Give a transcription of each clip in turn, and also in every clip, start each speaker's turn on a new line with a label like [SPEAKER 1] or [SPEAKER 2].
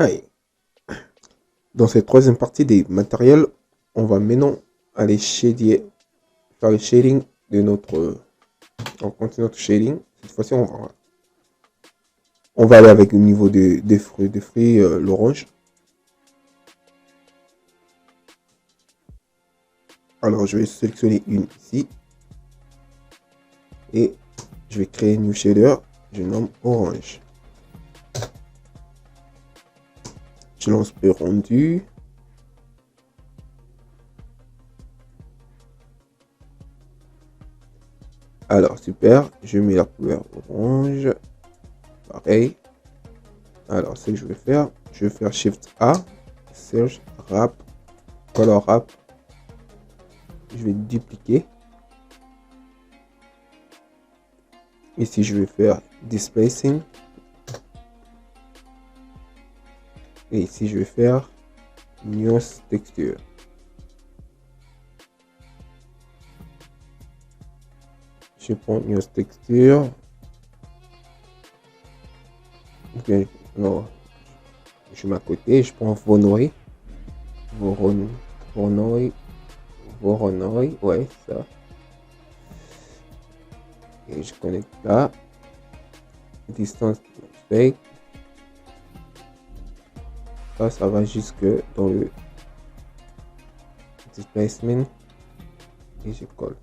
[SPEAKER 1] Hi. Dans cette troisième partie des matériels, on va maintenant aller faire le shading de notre... on continue notre shading. Cette fois-ci, on va aller avec le niveau des fruits, l'orange. Alors, je vais sélectionner une ici. Et je vais créer une new shader. Je nomme orange. Je lance le rendu. Alors, super. Je mets la couleur orange. Pareil. Alors, ce que je vais faire Shift A, Search, Wrap, Color Wrap. Je vais dupliquer. Ici, je vais faire Displacing. Et ici, je vais faire Newest Texture. Je prends Newest Texture. Okay. Non, je mets à côté. Je prends Voronoi. Voronoi. Ouais, ça. Et je connecte là. Distance fake. Ça va jusque dans le displacement. Et je colle.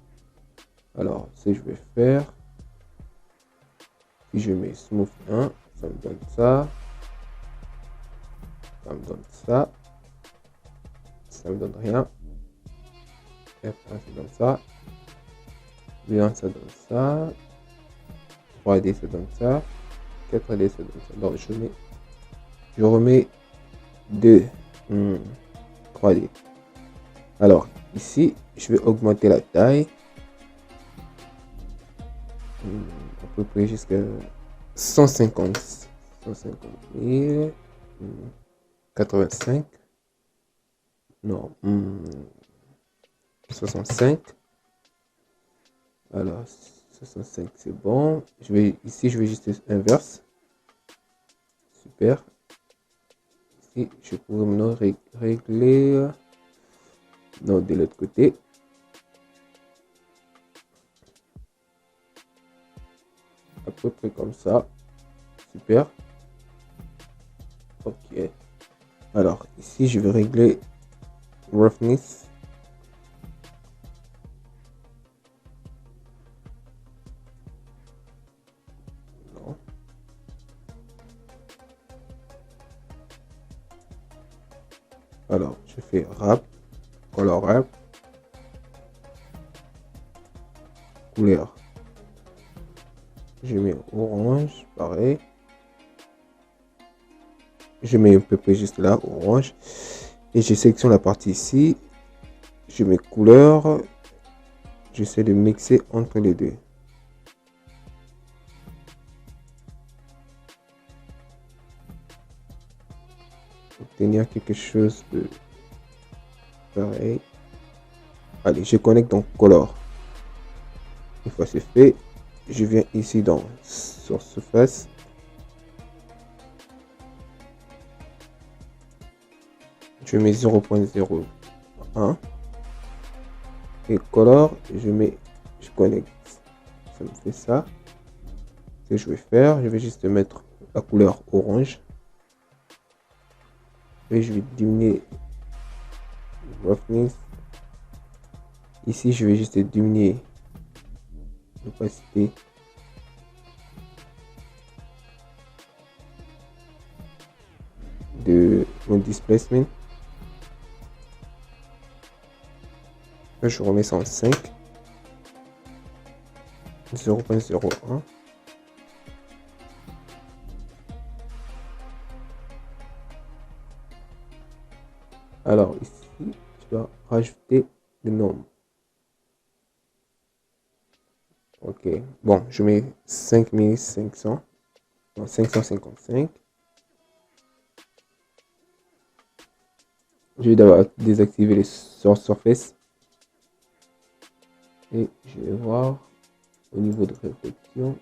[SPEAKER 1] Alors, ce que je vais faire, si je mets Smooth 1, ça me donne ça. Ça me donne ça. Ça me donne rien. F1, ça donne ça. V1, ça donne ça. 3D, ça donne ça. 4D, ça donne ça. Donc, je remets 3D. Alors, ici, je vais augmenter la taille. À peu près jusqu'à 150 000. 85. Non. 65. Alors, 65, c'est bon. Ici, je vais juste inverse. Super. Ici, je pourrais maintenant régler. Non, de l'autre côté. À peu près comme ça. Super. Ok. Alors, ici, je vais régler roughness. Non. Alors, je fais wrap, color wrap, couleur. Je mets orange, pareil. Je mets un peu près juste là, orange. Et je sélectionne la partie ici. Je mets couleur. J'essaie de mixer entre les deux. Obtenir quelque chose de pareil. Allez, je connecte donc color. Une fois c'est fait, je viens ici dans sur surface. Je mets 0.01 et color, je connecte. Ça me fait ça. Ce que je vais faire, je vais juste mettre la couleur orange et je vais diminuer roughness. Ici, je vais juste diminuer l'opacité. De mon displacement. Là, je remets ça en 5. 0.01. Alors ici, je dois rajouter le nombre. Ok, bon, je mets 5500. Non, 555. Je vais d'abord désactiver les source surface. Et je vais voir au niveau de réflexion.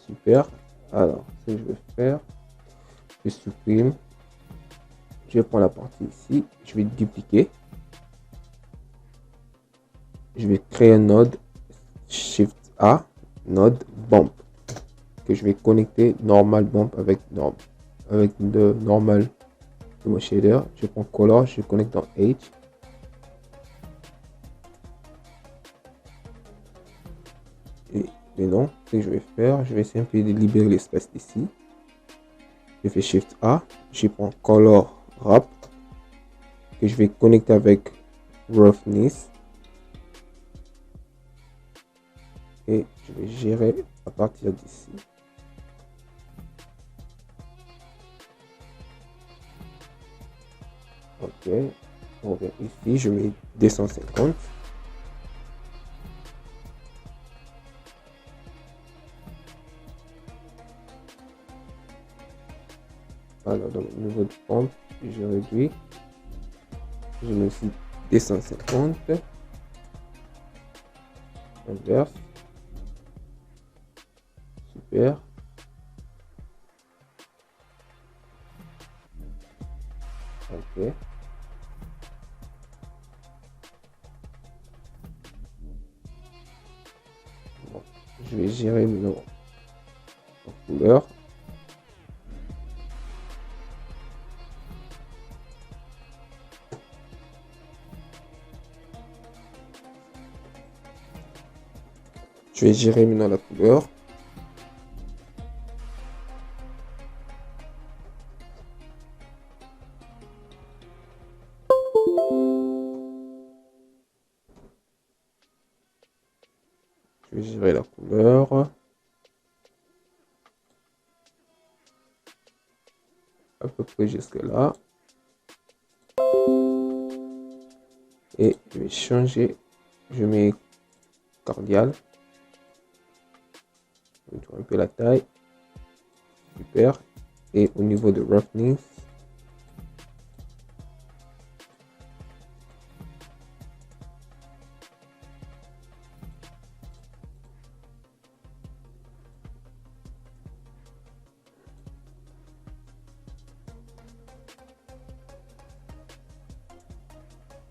[SPEAKER 1] Super. Alors, ce que je vais faire, je supprime. Je vais prendre la partie ici. Je vais dupliquer. Je vais créer un node Shift A, node bump, que je vais connecter normal bump avec le normal de mon shader. Je prends color, je connecte dans H. Et maintenant, ce que je vais faire, je vais essayer un peu de libérer l'espace ici. Je fais Shift A, je prends color wrap, que je vais connecter avec roughness. Et je vais gérer à partir d'ici. Ok, on revient ici, je mets 250. Alors, dans le niveau de pompe, je réduis. Je mets aussi 250. Inverse. Super. Ok. Bon, je vais gérer maintenant en couleur. Je vais gérer maintenant la couleur. Je vais gérer la couleur. À peu près jusque là. Et je vais changer. Je mets cordial. Je vais un peu la taille. Super. Et au niveau de roughness,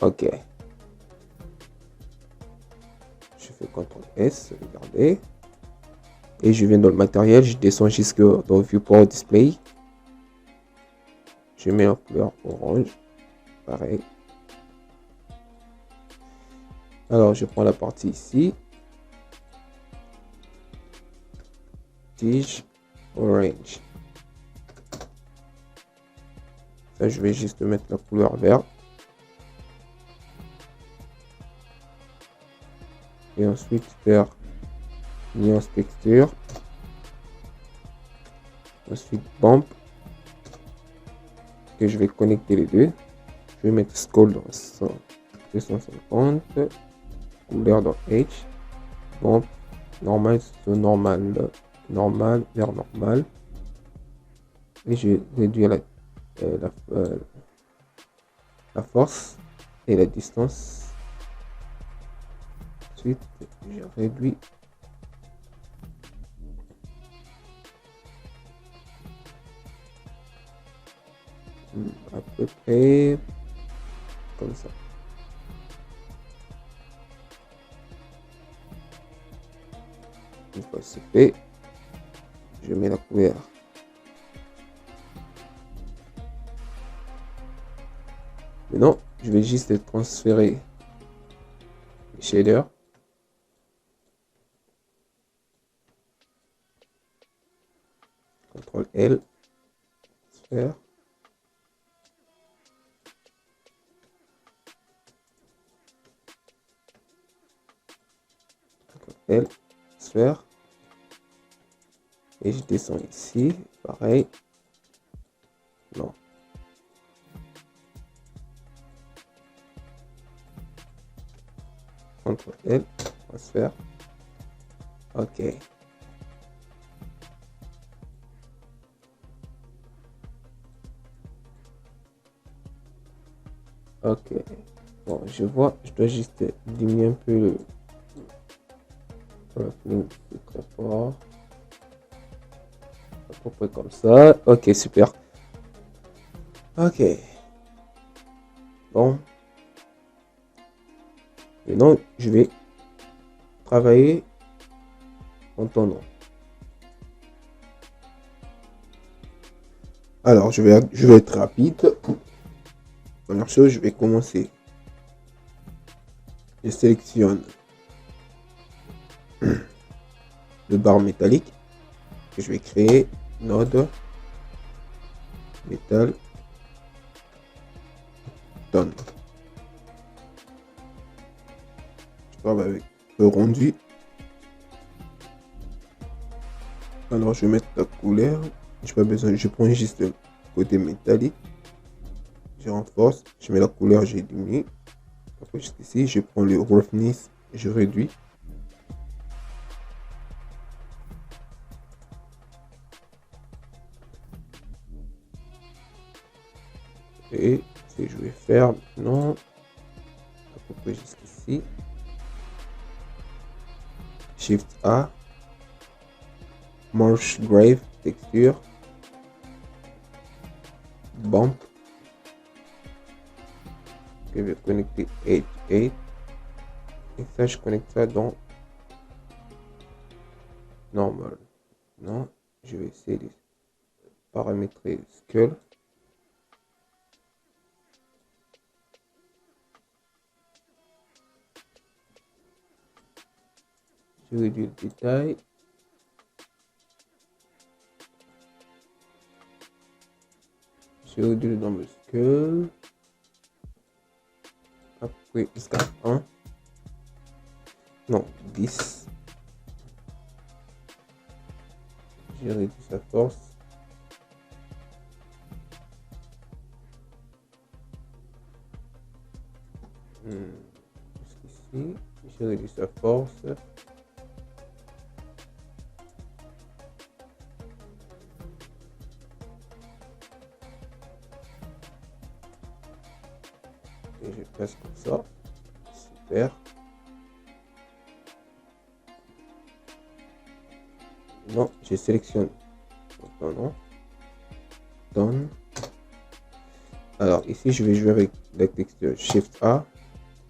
[SPEAKER 1] ok. Je fais CTRL S, regardez. Et je viens dans le matériel, je descends jusque dans Viewport Display. Je mets en couleur orange. Pareil. Alors, je prends la partie ici. Tige orange. Ça, je vais juste mettre la couleur verte. Et ensuite faire nuance texture. Ensuite bump. Que je vais connecter les deux. Je vais mettre scroll dans 250. Couleur dans H. Bump. Normal sur normal. Normal vers normal. Et je vais réduire la force et la distance. Ensuite, je réduis à peu près comme ça. Une fois c'est fait, je mets la couleur. Maintenant, je vais juste transférer les shaders. CTRL L, sphère. CTRL L, sphère. Et je descends ici, pareil. Non. CTRL L, transfert. Ok. Ok. Bon, je vois, je dois juste diminuer un peu le c'est très fort. peu près comme ça. Ok, super. Ok. Bon. Maintenant, je vais travailler en ton nom. Alors, je vais être rapide. Première chose, je vais commencer. Je sélectionne le bar métallique que je vais créer. Node metal done. Je travaille avec le rendu. Alors, je vais mettre la couleur. Je n'ai pas besoin. Je prends juste le côté métallique. Je renforce. Je mets la couleur. J'ai diminué. Après, jusqu'ici, je prends le roughness. Je réduis. Et ce que je vais faire maintenant, à peu près jusqu'ici, Shift A, Marsh Grave, texture, bump, je vais connecter Edge 8, et ça je connecte ça dans normal. Non, je vais essayer de paramétrer Skull. Je réduis le détail. Je réduis le nombre de Skull. Après, jusqu'à 1. Non, 10. J'ai réduit sa force. Jusqu'ici, j'ai réduit sa force. Et je passe comme ça. Super. Non, je sélectionne. Non. Done. Alors ici, je vais jouer avec la texture. Shift A,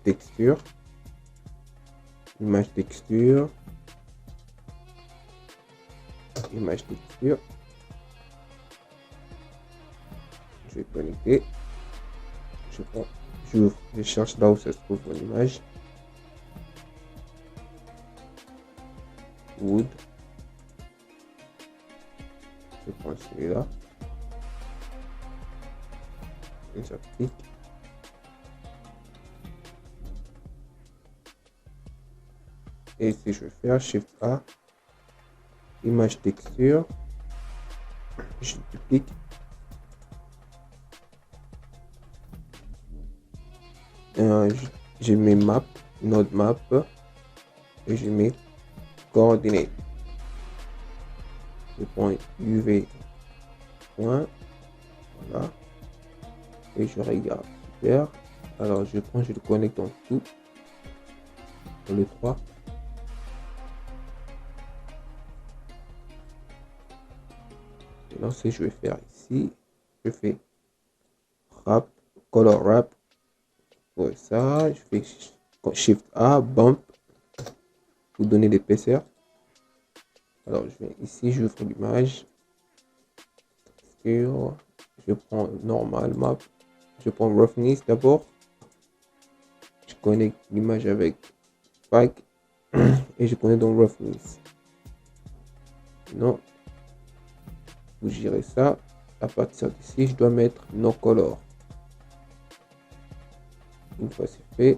[SPEAKER 1] texture, image texture, image texture. Je vais connecter. Je prends, j'ouvre, je cherche là où ça se trouve mon image. Wood. Je prends celui-là. Et j'applique. Et ici, je vais faire Shift A, image texture. Je duplique. Je mets map, node map, et je mets coordonnées. Je prends UV point, voilà, et je regarde. Super. Alors je prends, je le connecte en tout, dans le 3. Et là, ce que je vais faire ici, je fais wrap, color wrap. Pour ça, je fais Shift A, bump, pour donner l'épaisseur. Alors je viens ici, j'ouvre l'image. Je prends normal map. Je prends roughness d'abord. Je connecte l'image avec pack et je connecte dans roughness. Non, vous gérez ça. À partir d'ici, je dois mettre no color. Une fois c'est fait,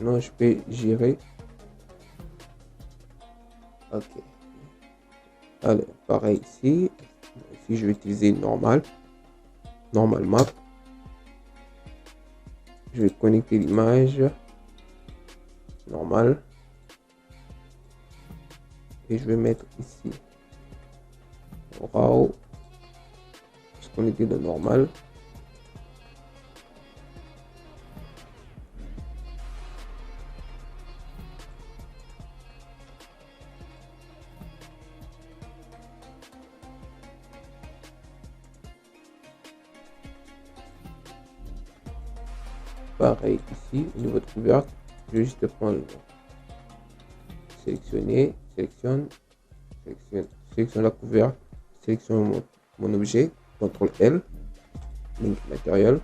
[SPEAKER 1] non, je peux gérer. Ok. Alors, pareil ici. Ici, je vais utiliser normal map. Je vais connecter l'image normale et je vais mettre ici. RAW. Parce qu'on était dans normal. Pareil ici, au niveau de couvercle, je vais juste prendre sélectionner, sélectionne la couvercle, sélectionne mon objet, CTRL L, link matériel.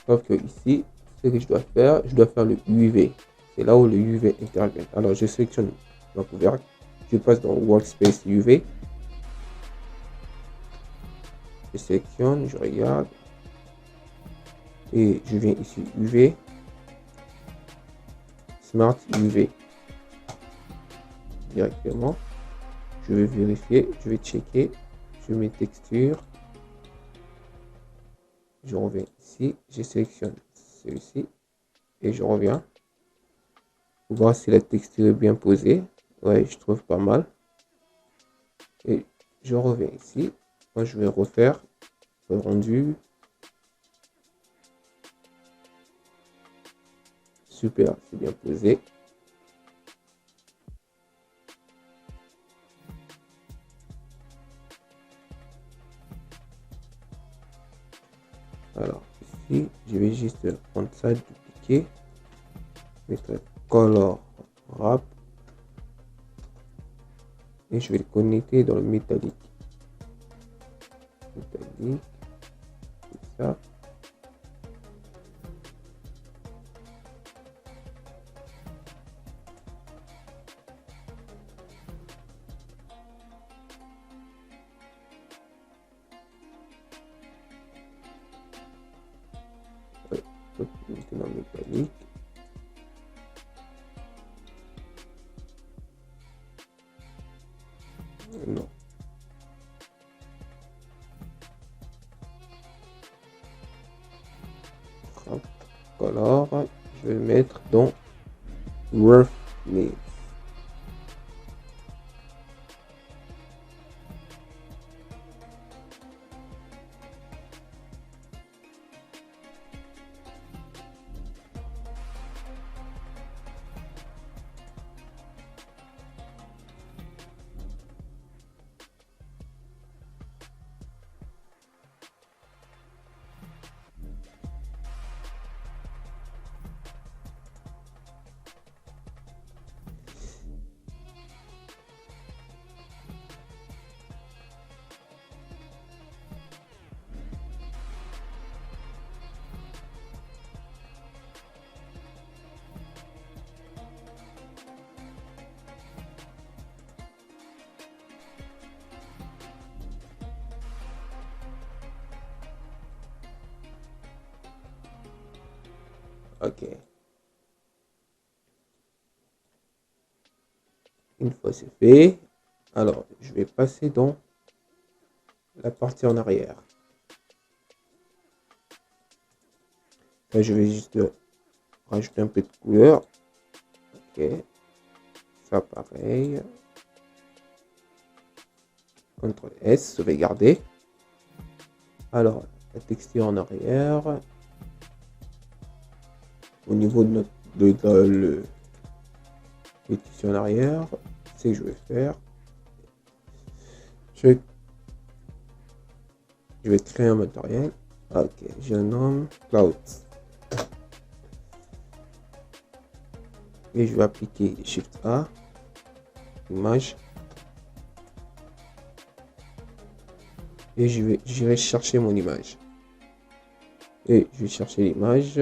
[SPEAKER 1] Sauf que ici, ce que je dois faire le UV. C'est là où le UV intervient. Alors je sélectionne ma couvercle, je passe dans Workspace UV, je sélectionne, je regarde. Et je viens ici UV, Smart UV directement. Je vais vérifier, je vais checker, je mets texture, je reviens ici, je sélectionne celui-ci et je reviens pour voir si la texture est bien posée. Ouais, je trouve pas mal. Et je reviens ici, moi je vais refaire le rendu. Super, c'est bien posé. Alors ici, je vais juste prendre ça, dupliquer, mettre color wrap et je vais le connecter dans le métallique. Métallique, tout ça. Maintenant métallique. Non. Color, je vais le mettre dans Roughness. Ok. Une fois c'est fait, alors je vais passer dans la partie en arrière. Là, je vais juste rajouter un peu de couleur. Ok. Ça pareil. CTRL S, sauvegarder. Alors, la texture en arrière. Au niveau de notre le tissu en arrière, c'est que je vais faire. Je vais créer un matériel. Ok, j'ai un nom Cloud. Et je vais appliquer Shift A, image. Et j'irai chercher mon image. Et je vais chercher l'image.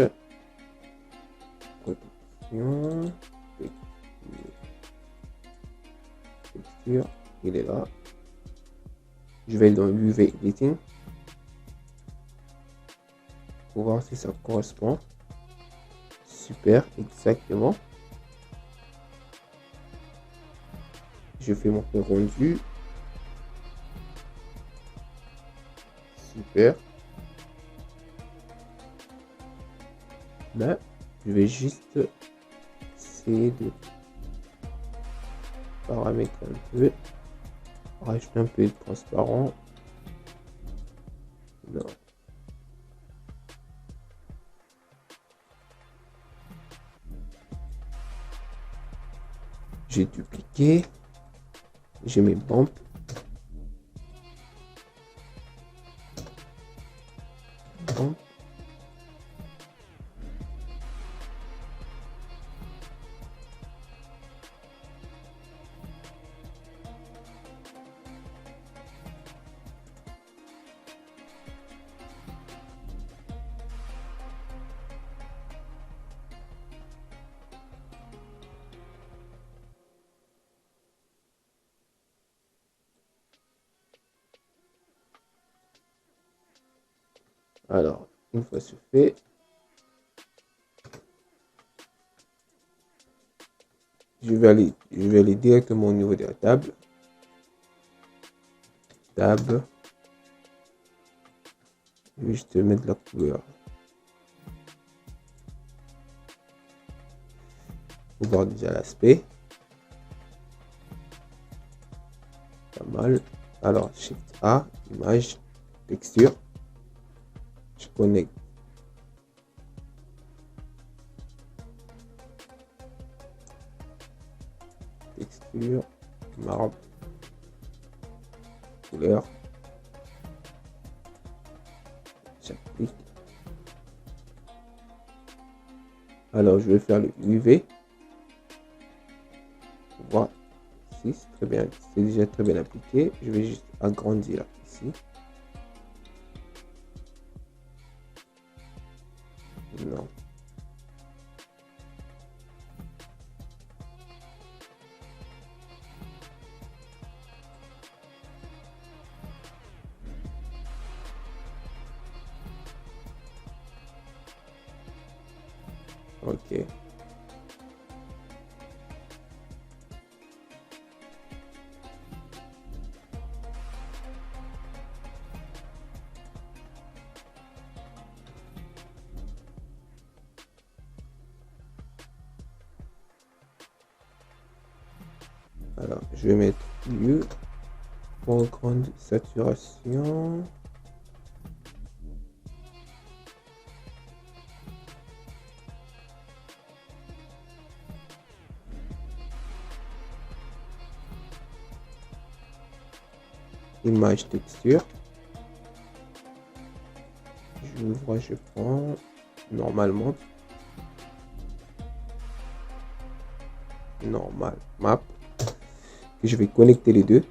[SPEAKER 1] Texture, il est là. Je vais dans UV Editing pour voir si ça correspond. Super, exactement. Je fais mon rendu. Super. Là, je vais juste essayer de paramétrer un peu. rajouter un peu de transparent. Non. J'ai dupliqué. J'ai mes bumps. Alors, une fois ce fait, je vais aller directement au niveau de la table. Table. Je vais juste mettre la couleur. Pour voir déjà l'aspect. Pas mal. Alors, Shift A, image, texture. Je connecte. Texture, marbre, couleur. J'applique. Alors, je vais faire le UV. Voilà. Ici, c'est très bien. C'est déjà très bien appliqué. Je vais juste agrandir ici. Non. Ok. Alors, je vais mettre lieu pour grande saturation. Image texture. J'ouvre, je prends normalement. Normal map. Que je vais connecter les deux.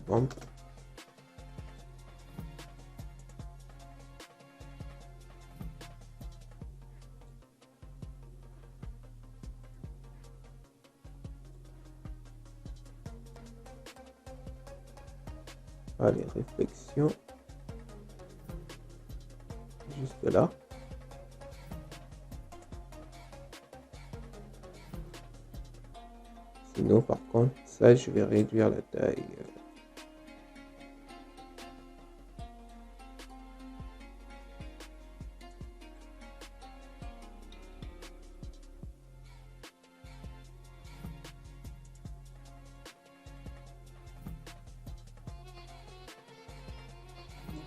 [SPEAKER 1] Bon. Allez, réflexion. Juste là. Sinon, par contre, ça, je vais réduire la taille.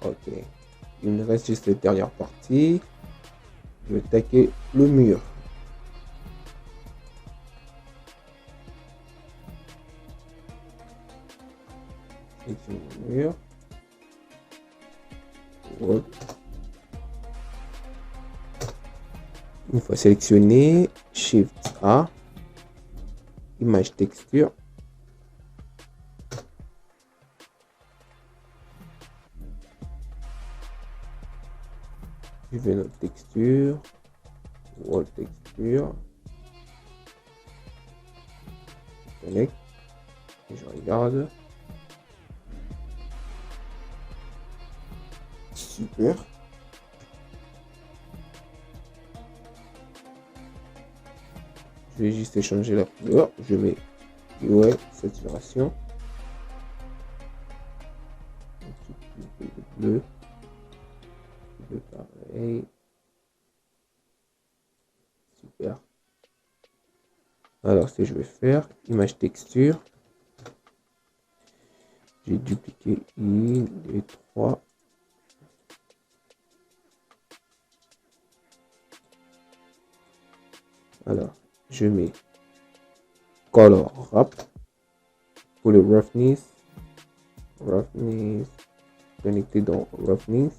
[SPEAKER 1] Ok. Il me reste juste cette dernière partie. Je vais attaquer le mur. Sélectionner le mur. Hop. Une fois sélectionné, Shift A, image texture. Je vais notre texture, wall texture. Je connecte et je regarde. Super. Je vais juste changer la couleur. Je mets UI saturation. Un petit peu de bleu. Bleu pareil. Super. Alors, ce que je vais faire, image texture. J'ai dupliqué 1, 2, 3. Alors, je mets color wrap pour le roughness. Roughness connecté dans roughness.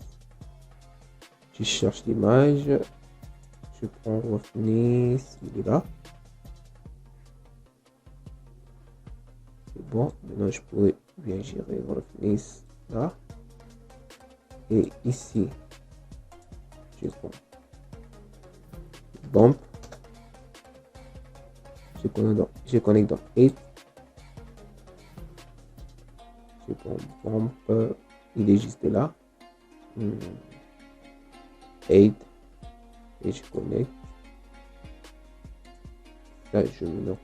[SPEAKER 1] Je cherche l'image. Je prends roughness. Il est là. C'est bon. Maintenant, je pourrais bien gérer roughness là. Et ici, je prends bump. Je connecte dans 8. Je prends bump. Il est juste là. 8. Et je connecte. Là, je mets nos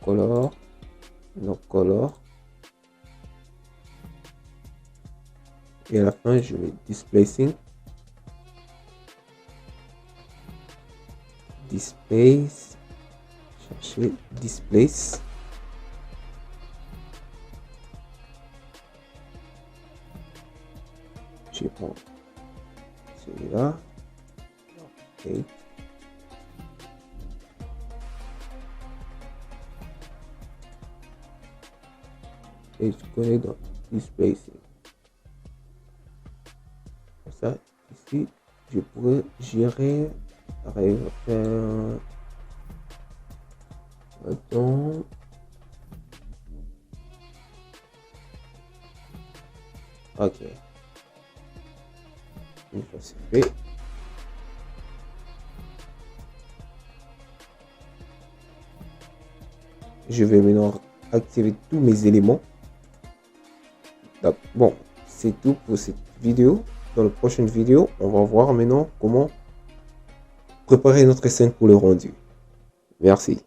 [SPEAKER 1] color. Et à la fin, je mets displacing. Displace. Chercher displace. Je prends celui-là. Okay. Et je connais dans displacing. Comme ça, ici, je pourrais gérer. Attends. Ok. Une fois c'est fait. Je vais maintenant activer tous mes éléments. Donc, bon, c'est tout pour cette vidéo. Dans la prochaine vidéo, on va voir maintenant comment préparer notre scène pour le rendu. Merci.